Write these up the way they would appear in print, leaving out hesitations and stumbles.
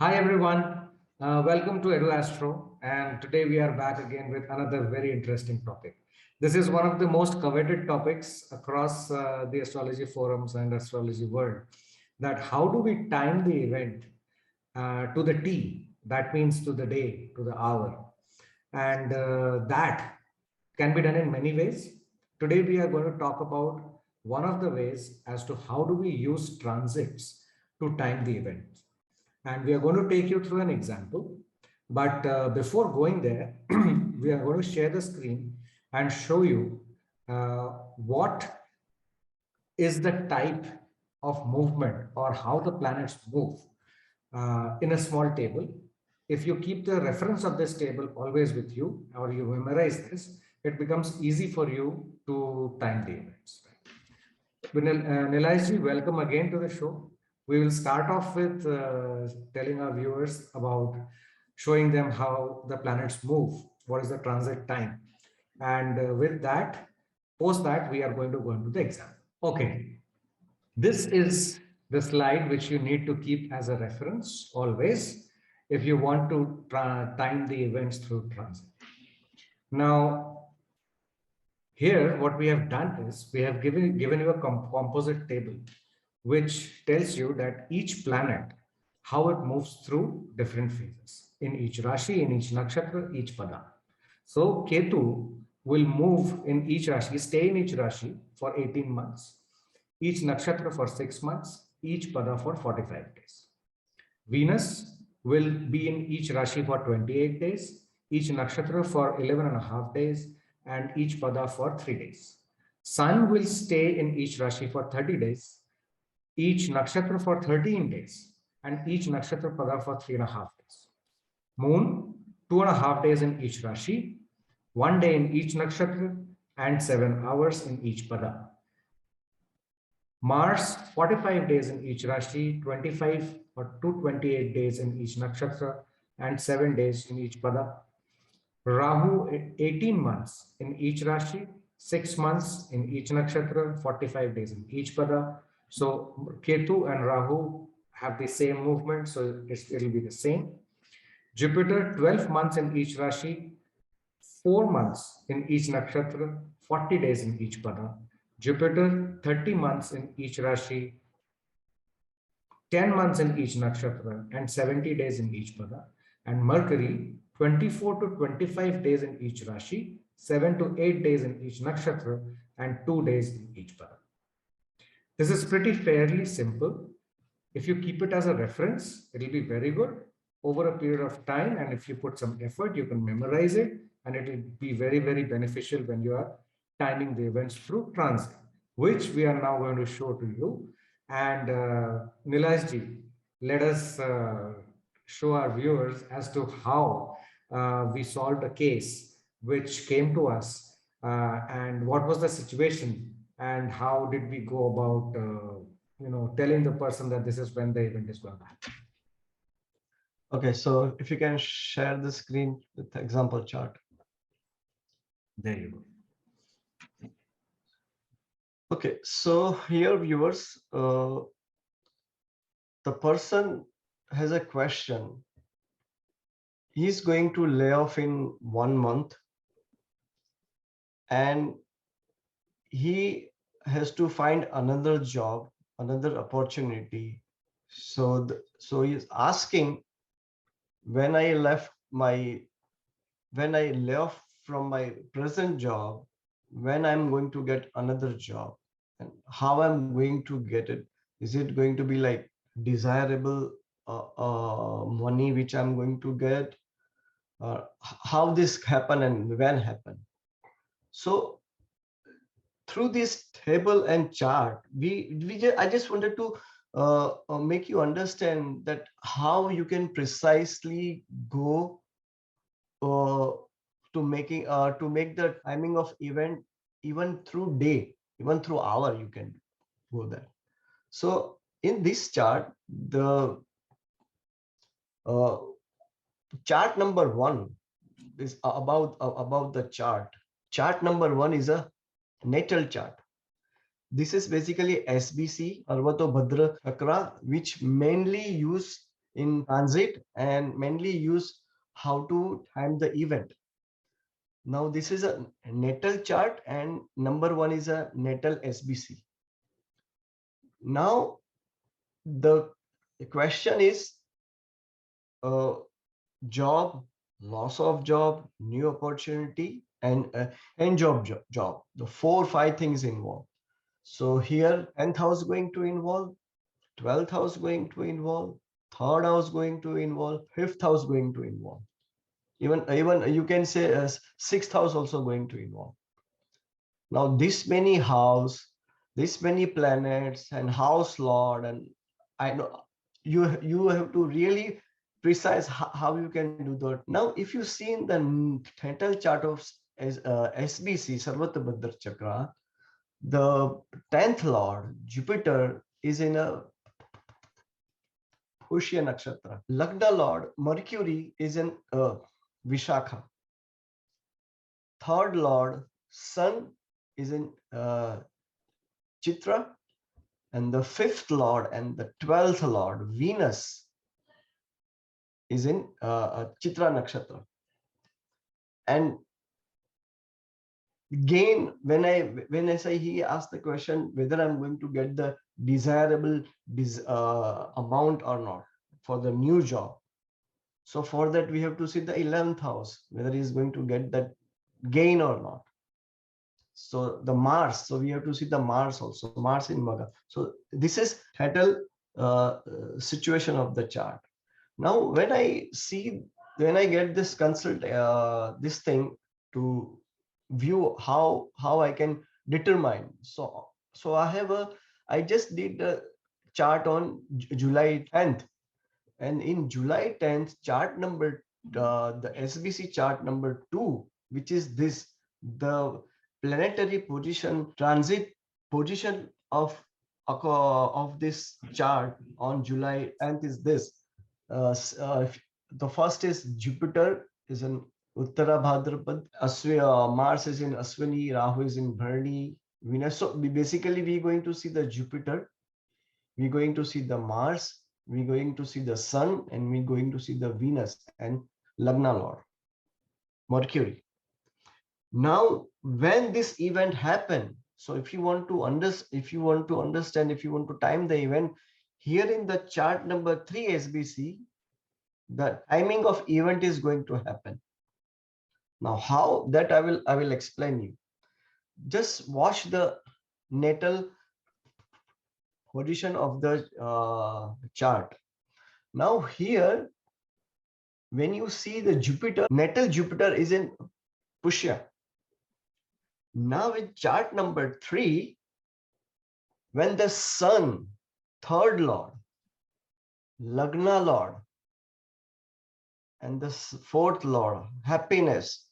Hi everyone, welcome to Edu-Astro, and today we are back again with another very interesting topic. This is one of the most coveted topics across the astrology forums and astrology world, that how do we time the event to the T, that means to the day, to the hour, and that can be done in many ways. Today we are going to talk about one of the ways as to how do we use transits to time the event, and we are going to take you through an example. But before going there, we are going to share the screen and show you what is the type of movement or how the planets move in a small table. If you keep the reference of this table always with you, or you memorize this, it becomes easy for you to time the events. Nilesh ji, welcome again to the show. We will start off with telling our viewers about showing them how the planets move, what is the transit time. And with that, post that, we are going to go into the exam. Okay, this is the slide which you need to keep as a reference always if you want to time the events through transit. Now, here, what we have done is we have given you a composite table which tells you that each planet, how it moves through different phases in each Rashi, in each Nakshatra, each Pada. So Ketu will move in each Rashi, stay in each Rashi for 18 months, each Nakshatra for 6 months, each Pada for 45 days. Venus will be in each Rashi for 28 days, each Nakshatra for 11 and a half days, and each Pada for 3 days. Sun will stay in each Rashi for 30 days, each Nakshatra for 13 days, and each Nakshatra Pada for 3.5 days. Moon, 2.5 days in each Rashi, 1 day in each Nakshatra, and 7 hours in each Pada. Mars, 45 days in each Rashi, 25 or 228 days in each Nakshatra, and 7 days in each Pada. Rahu, 18 months in each Rashi, 6 months in each Nakshatra, 45 days in each Pada. So Ketu and Rahu have the same movement, so it'll be the same. Jupiter, 12 months in each Rashi, 4 months in each Nakshatra, 40 days in each Pada. Jupiter, 30 months in each Rashi, 10 months in each Nakshatra, and 70 days in each Pada. And Mercury, 24 to 25 days in each Rashi, 7 to 8 days in each Nakshatra, and 2 days in each Pada. This is pretty fairly simple. If you keep it as a reference, it'll be very good over a period of time. And if you put some effort, you can memorize it, and it will be very, very beneficial when you are timing the events through transit, which we are now going to show to you. And Nilesh ji, let us show our viewers as to how we solved a case which came to us and what was the situation and how did we go about telling the person that this is when the event is going to happen. Okay, so if you can share the screen with the example chart. There you go. Okay, so here viewers, the person has a question. He's going to lay off in 1 month and he has to find another job, another opportunity. So he's asking, when I lay off from my present job, when I'm going to get another job and how I'm going to get it. Is it going to be like desirable money which I'm going to get, how this happen and when happen. So through this table and chart, I just wanted to make you understand that how you can precisely go to make the timing of event even through day, even through hour, you can go there. So in this chart, the chart number 1 is about the chart. Chart number 1 is a natal chart. This is basically SBC, Arvato Bhadra Chakra, which mainly used in transit and mainly use how to time the event. Now this is a natal chart and number one is a natal SBC. Now the question is uh, job, loss of job, new opportunity, and job. The 4 5 things involved. So here 10th house going to involve, 12th house going to involve, third house going to involve, fifth house going to involve. Even you can say sixth house also going to involve. Now this many house, this many planets and house lord, and I know you have to really precise how you can do that. Now if you see in the natal chart of SBC Sarvatra Bhadra Chakra, the 10th lord Jupiter is in a Pushya Nakshatra. Lagna lord Mercury is in Vishakha. Third lord Sun is in Chitra, and the fifth lord and the 12th lord Venus is in Chitra Nakshatra. And again, when I say, he asked the question whether I'm going to get the desirable amount or not for the new job. So for that we have to see the 11th house, whether he's going to get that gain or not. So the Mars, so we have to see the Mars also, Mars in Maga. So this is total situation of the chart. Now when I get this this thing to view how I can determine. So I just did the chart on July 10th, and in July 10th chart number the SBC chart number 2, which is this, the planetary position transit position of this chart on July 10th is this. The first is Jupiter is in Uttara Bhadrapad, Mars is in Aswini, Rahu is in Bharani, Venus. So basically we're going to see the Jupiter, we're going to see the Mars, we're going to see the Sun, and we're going to see the Venus and Lagna Lord, Mercury. Now, when this event happened, so if you want to understand, if you want to time the event, here in the chart number 3 SBC, the timing of event is going to happen. Now, how that I will explain you. Just watch the natal position of the chart. Now here, when you see the Jupiter, natal Jupiter is in Pushya. Now in chart number 3, when the Sun, third lord, Lagna lord, and the fourth lord, happiness,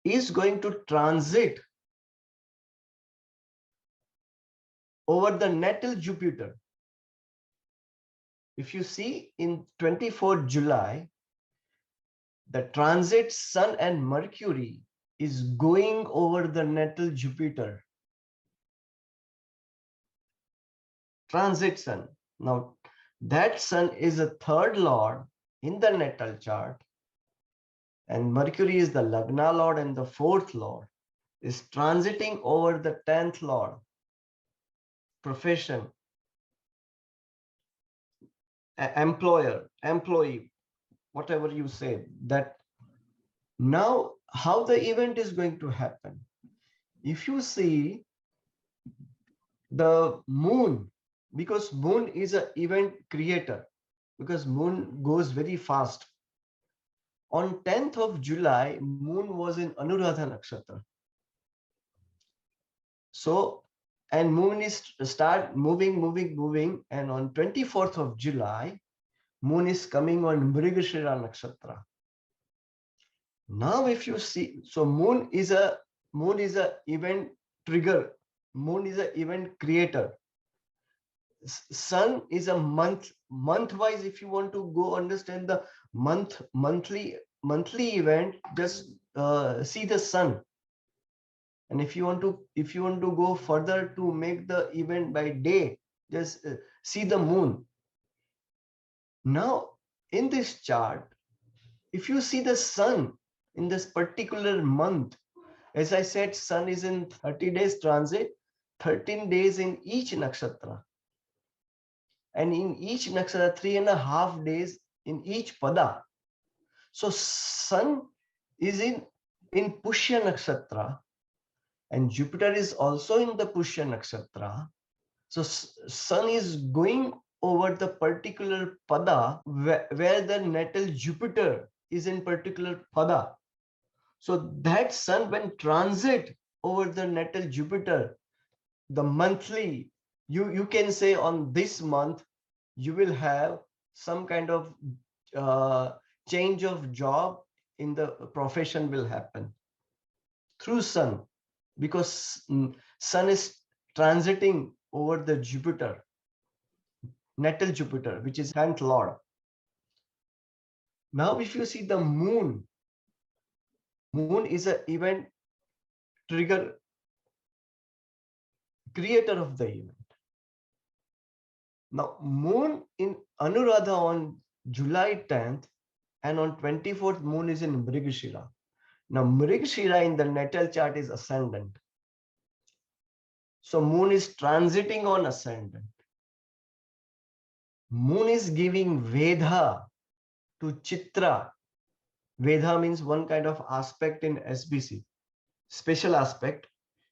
is going to transit over the natal Jupiter. If you see in 24th July, the transit Sun and Mercury is going over the natal Jupiter. Transit Sun. Now, that Sun is a third lord in the natal chart, and Mercury is the Lagna lord and the fourth lord, is transiting over the 10th lord, profession, employer, employee, whatever you say. That now how the event is going to happen. If you see the moon, because moon is an event creator, because moon goes very fast. On 10th of July, moon was in Anuradha Nakshatra. So, and moon is start moving, and on 24th of July, moon is coming on Mrigashira Nakshatra. Now, if you see, so moon is a event trigger. Moon is an event creator. Sun is a month wise. If you want to go understand the monthly event, just see the sun. And if you want to go further to make the event by day, just see the moon. Now, in this chart, if you see the sun in this particular month, as I said, sun is in 30 days transit, 13 days in each nakshatra. And in each nakshatra, 3.5 days in each pada. So sun is in Pushya nakshatra, and Jupiter is also in the Pushya nakshatra. So sun is going over the particular pada where the natal Jupiter is in particular pada. So that sun, when transit over the natal Jupiter, the monthly, you can say on this month, you will have some kind of uh, change of job in the profession will happen through sun, because sun is transiting over the Jupiter, natal Jupiter, which is 10th lord. Now, if you see the moon, moon is an event trigger, creator of the event. Now, moon in Anuradha on July 10th, and on 24th, moon is in Mrigashira. Now, Mrigashira in the natal chart is ascendant. So, moon is transiting on ascendant. Moon is giving Vedha to Chitra. Vedha means one kind of aspect in SBC, special aspect,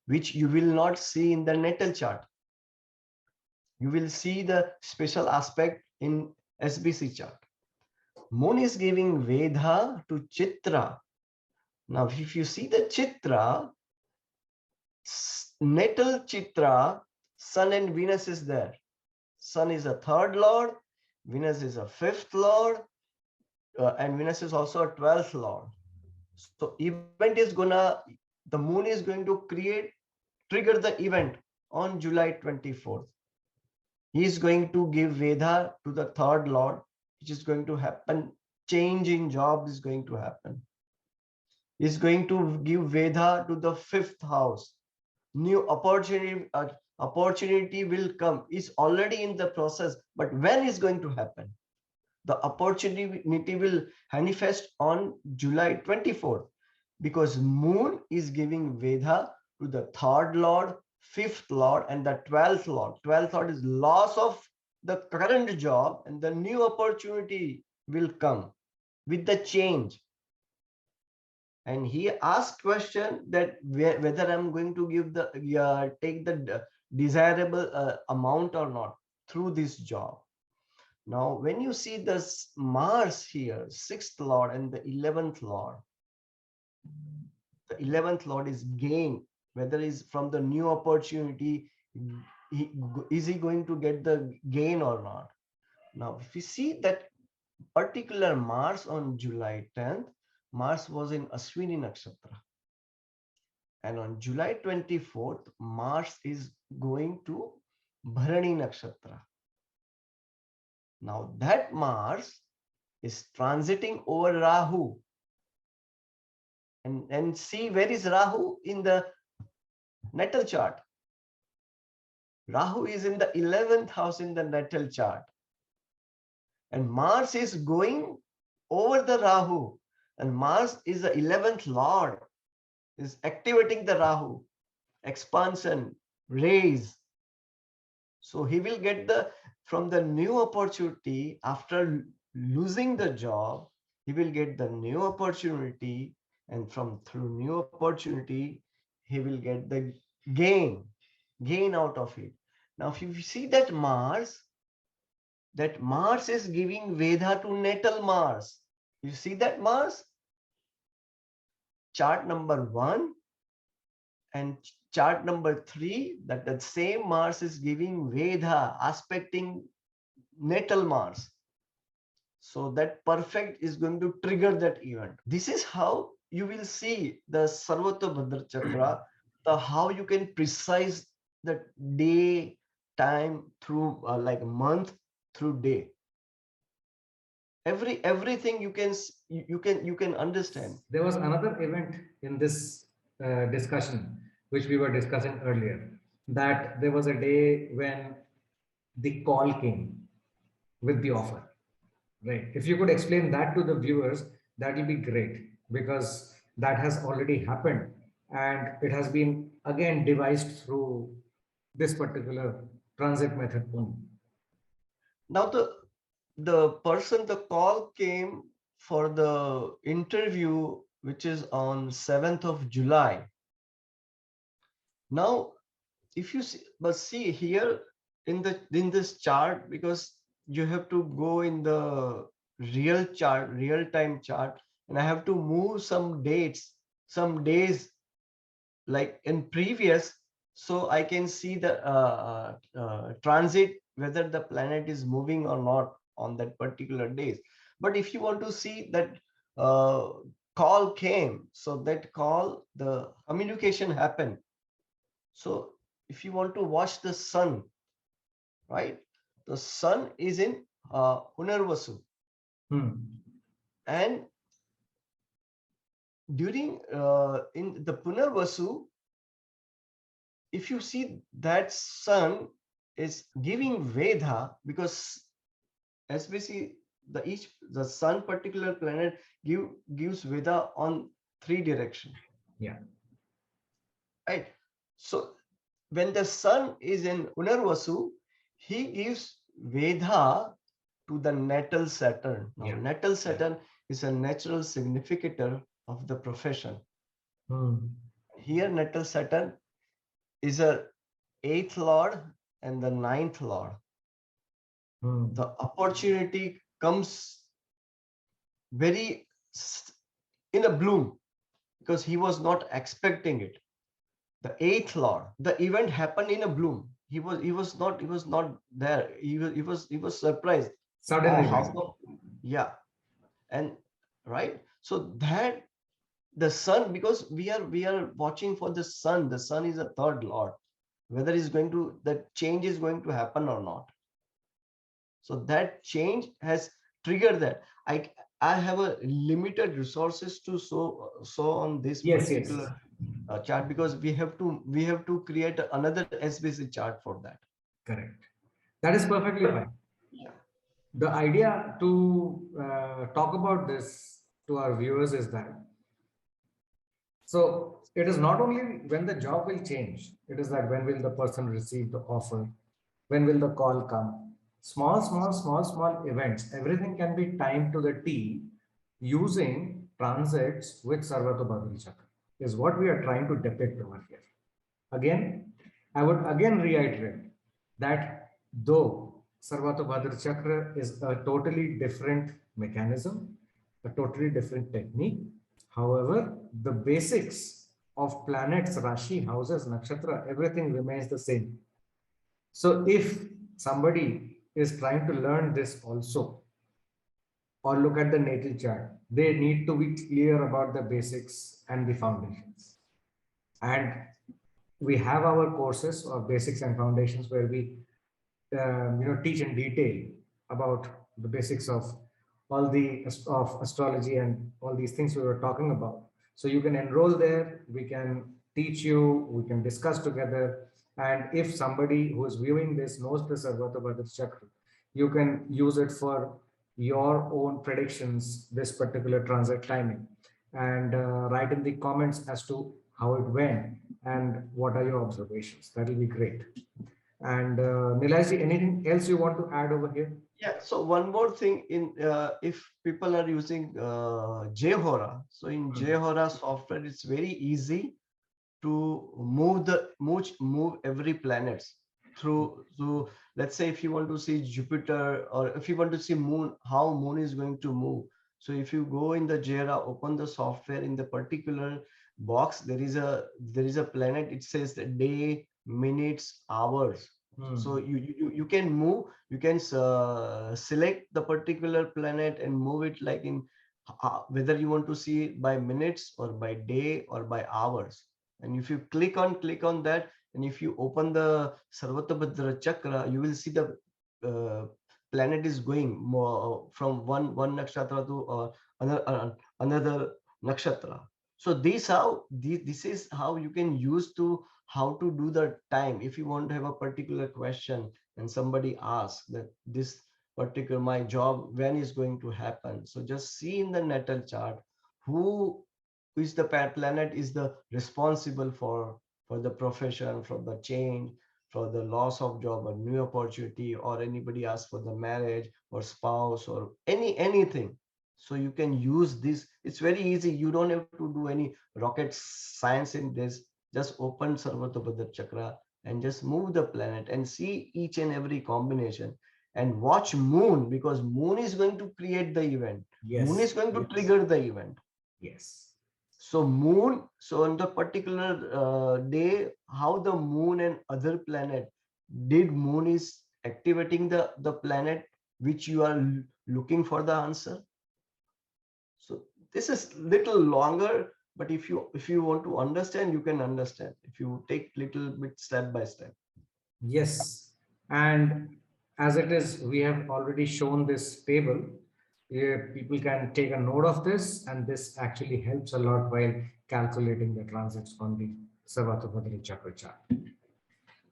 which you will not see in the natal chart. You will see the special aspect in SBC chart. Moon is giving Vedha to Chitra. Now, if you see the Chitra, natal Chitra, Sun and Venus is there. Sun is a third lord, Venus is a fifth lord, and Venus is also a 12th lord. So event is the moon is going to trigger the event on July 24th. He is going to give Vedha to the third lord, which is going to happen. Change in job is going to happen. He is going to give Vedha to the fifth house. New opportunity will come. It's already in the process, but when is going to happen? The opportunity will manifest on July 24th, because moon is giving Vedha to the third lord, fifth lord, and the 12th lord. 12th lord is loss of the current job, and the new opportunity will come with the change. And he asked question that whether I'm going to give take the desirable amount or not through this job. Now, when you see this Mars here, 6th lord and the 11th lord, the 11th lord is gain, whether is from the new opportunity, is he going to get the gain or not? Now, if you see that particular Mars on July 10th, Mars was in Ashwini Nakshatra. And on July 24th, Mars is going to Bharani Nakshatra. Now, that Mars is transiting over Rahu. And see, where is Rahu in the natal chart? Rahu is in the 11th house in the natal chart. And Mars is going over the Rahu. And Mars is the 11th lord, is activating the Rahu, expansion, raise. So he will get from the new opportunity after losing the job, he will get the new opportunity, and through new opportunity, he will get the gain out of it. Now, if you see that Mars is giving Vedha to natal Mars. You see that Mars? Chart number 1 and chart number 3, that the same Mars is giving Vedha, aspecting natal Mars. So that perfect is going to trigger that event. This is how you will see the Sarvata Bhadra Chakra, how you can precise the day, time through like month through day. Everything you can understand. There was another event in this discussion, which we were discussing earlier, that there was a day when the call came with the offer. Right. If you could explain that to the viewers, that will be great because that has already happened and it has been again devised through this particular transit method only. Now the person, the call came for the interview, which is on 7th of July. Now, if you see, but see here in this chart, because you have to go in the real chart, real time chart, and I have to move some dates, some days like in previous, so I can see the transit, whether the planet is moving or not on that particular days. But if you want to see that uh, call came, so that call, the communication happened. So if you want to watch the sun, right, the sun is in Hunarvasu, Hmm. and during in the Punarvasu, if you see that sun is giving Veda, because as we see the sun particular planet gives Veda on three direction, Yeah. right? So when the sun is in Unarvasu, he gives Veda to the natal Saturn. Now Yeah. natal Yeah. Saturn is a natural significator of the profession. Hmm. Here natal Saturn is a eighth lord and the ninth lord. Hmm. The opportunity comes very in a bloom, because he was not expecting it. The eighth lord, the event happened in a bloom. He was not there. He was surprised. Sudden Oh, how event. come? Yeah. And right, so that the sun, because we are watching for the sun. The sun is a third lord, whether it's going to, that change is going to happen or not. So that change has triggered that. I have a limited resources to so on this Yes, yes. particular chart, because we have to create another SBC chart for that. Correct. That is perfectly But fine. yeah, The idea to talk about this to our viewers is that so it is not only when the job will change, it is that when will the person receive the offer, when will the call come. Small events, everything can be timed to the T using transits with Sarvatobhadra Chakra, is what we are trying to depict over here. Again, I would again reiterate that though Sarvatobhadra Chakra is a totally different mechanism, a totally different technique, however, the basics of planets, Rashi, houses, Nakshatra, everything remains the same. So if somebody is trying to learn this also, or look at the natal chart, they need to be clear about the basics and the foundations. And we have our courses of basics and foundations where we teach in detail about the basics of all the of astrology and all these things we were talking about. So you can enroll there, we can teach you, we can discuss together. And if somebody who is viewing this knows the Sarvatobhadra chakra, you can use it for your own predictions this particular transit timing, and write in the comments as to how it went and what are your observations. That will be great. And Nilaji, anything else you want to add over here? yeah. So one more thing, in if people are using Jhora, so in Hmm. Jhora software, it's very easy to move every planets through. So let's say if you want to see Jupiter, or if you want to see moon, how moon is going to move. So if you go in the Jera, open the software, in the particular box there is a planet. It says the day, minutes, hours. So Hmm. you can move, you can select the particular planet and move it, like in whether you want to see it by minutes or by day or by hours. And if you click on that, and if you open the Sarvatabhadra chakra, you will see the uh, planet is going more from one nakshatra to another nakshatra. So this is how you can use to how to do the time. If you want to have a particular question and somebody asks that this particular my job when is going to happen. So just see in the natal chart who is the planet is the responsible for the profession, for the change, for the loss of job or new opportunity, or anybody asks for the marriage or spouse or anything. So you can use this. It's very easy. You don't have to do any rocket science in this. Just open Sarvatobhadra chakra and just move the planet and see each and every combination, and watch moon, because moon is going to create the event. Moon Yes. is going to Yes. trigger the event. Yes. So moon, so on the particular day, how the moon and other planet, did moon is activating the planet which you are looking for the answer. So this is little longer, but if you want to understand, you can understand if you take little bit step by step. Yes. And as it is, we have already shown this table. People can take a note of this, and this actually helps a lot while calculating the transits on the Sarvatobhadra chakra chart.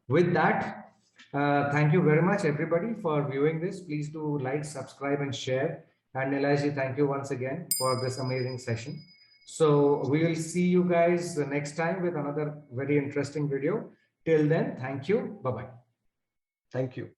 With that, thank you very much, everybody, for viewing this. Please do like, subscribe, and share. And Nilaji, thank you once again for this amazing session. So we will see you guys the next time with another very interesting video. Till then, thank you. Bye-bye. Thank you.